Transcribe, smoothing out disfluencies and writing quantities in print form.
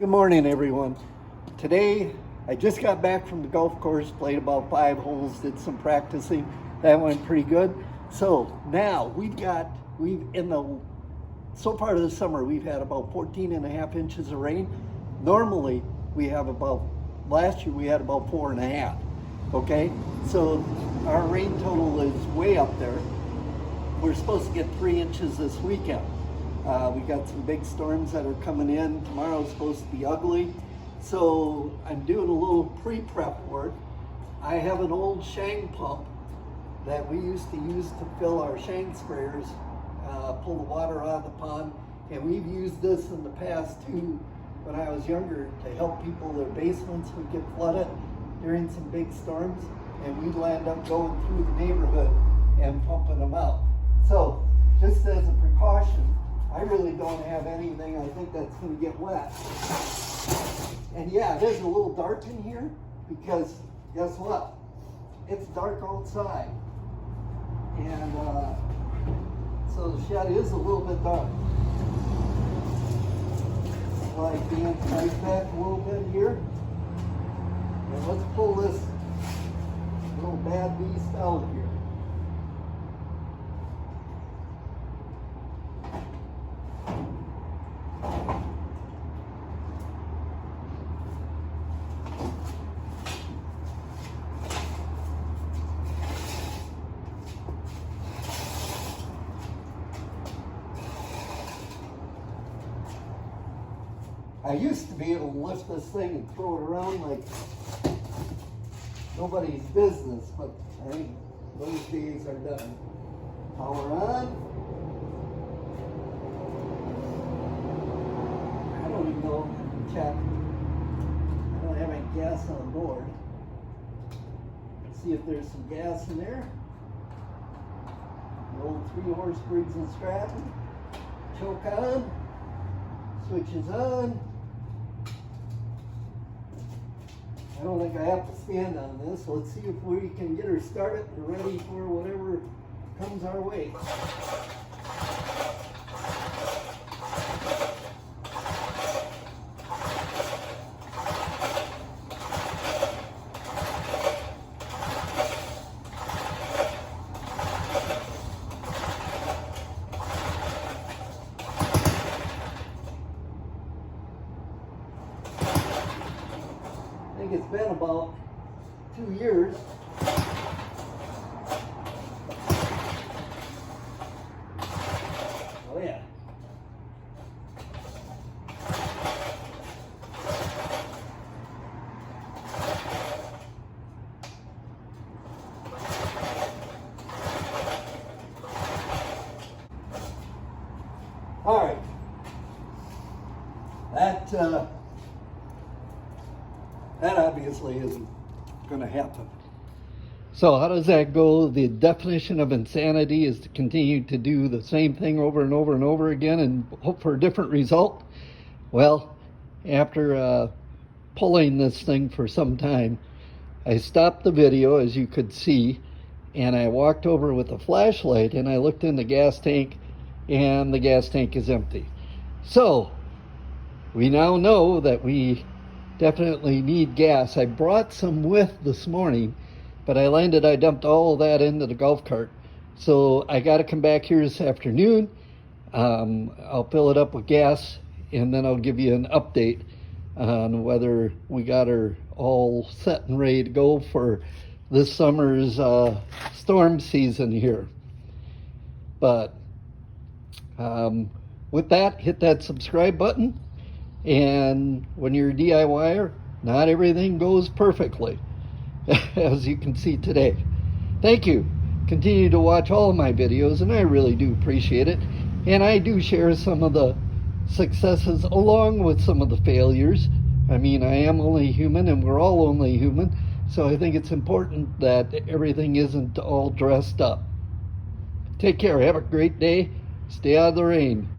Good morning, everyone. Today, I just got back from the golf course, played about 5 holes, did some practicing. That went pretty good. So now so far this summer, we've had about 14 and a half inches of rain. Normally, last year we had about 4.5. Okay, so our rain total is way up there. We're supposed to get 3 inches this weekend. We got some big storms that are coming in. Tomorrow's supposed to be ugly. So I'm doing a little pre-prep work. I have an old Shang pump that we used to use to fill our Shang sprayers, pull the water out of the pond. And we've used this in the past too, when I was younger, to help people. Their basements would get flooded during some big storms, and we'd land up going through the neighborhood and pumping them out. So just as a precaution, I really don't have anything I think that's going to get wet. And yeah, it is a little dark in here because guess what? It's dark outside. And so the shed is a little bit dark. So I can right back a little bit here. And let's pull this little bad beast out here. I used to be able to lift this thing and throw it around like nobody's business, but I think those days are done. Power on. I don't even know if I can check. I don't have any gas on board. Let's see if there's some gas in there. The old 3-horse Briggs & Stratton. Choke on. Switches on. I don't think I have to stand on this. Let's see if we can get her started and ready for whatever comes our way. I think it's been about 2 years. Oh yeah. All right. That obviously isn't going to happen. So how does that go? The definition of insanity is to continue to do the same thing over and over and over again and hope for a different result. Well, after pulling this thing for some time, I stopped the video, as you could see, and I walked over with a flashlight and I looked in the gas tank, and the gas tank is empty. So we now know that we definitely need gas. I brought some with this morning, but I dumped all of that into the golf cart. So I got to come back here this afternoon. I'll fill it up with gas, and then I'll give you an update on whether we got her all set and ready to go for this summer's storm season here. But with that, hit that subscribe button. And when you're a DIYer, not everything goes perfectly, as you can see today. Thank you. Continue to watch all of my videos, and I really do appreciate it. And I do share some of the successes along with some of the failures. I mean, I am only human, and we're all only human. So I think it's important that everything isn't all dressed up. Take care. Have a great day. Stay out of the rain.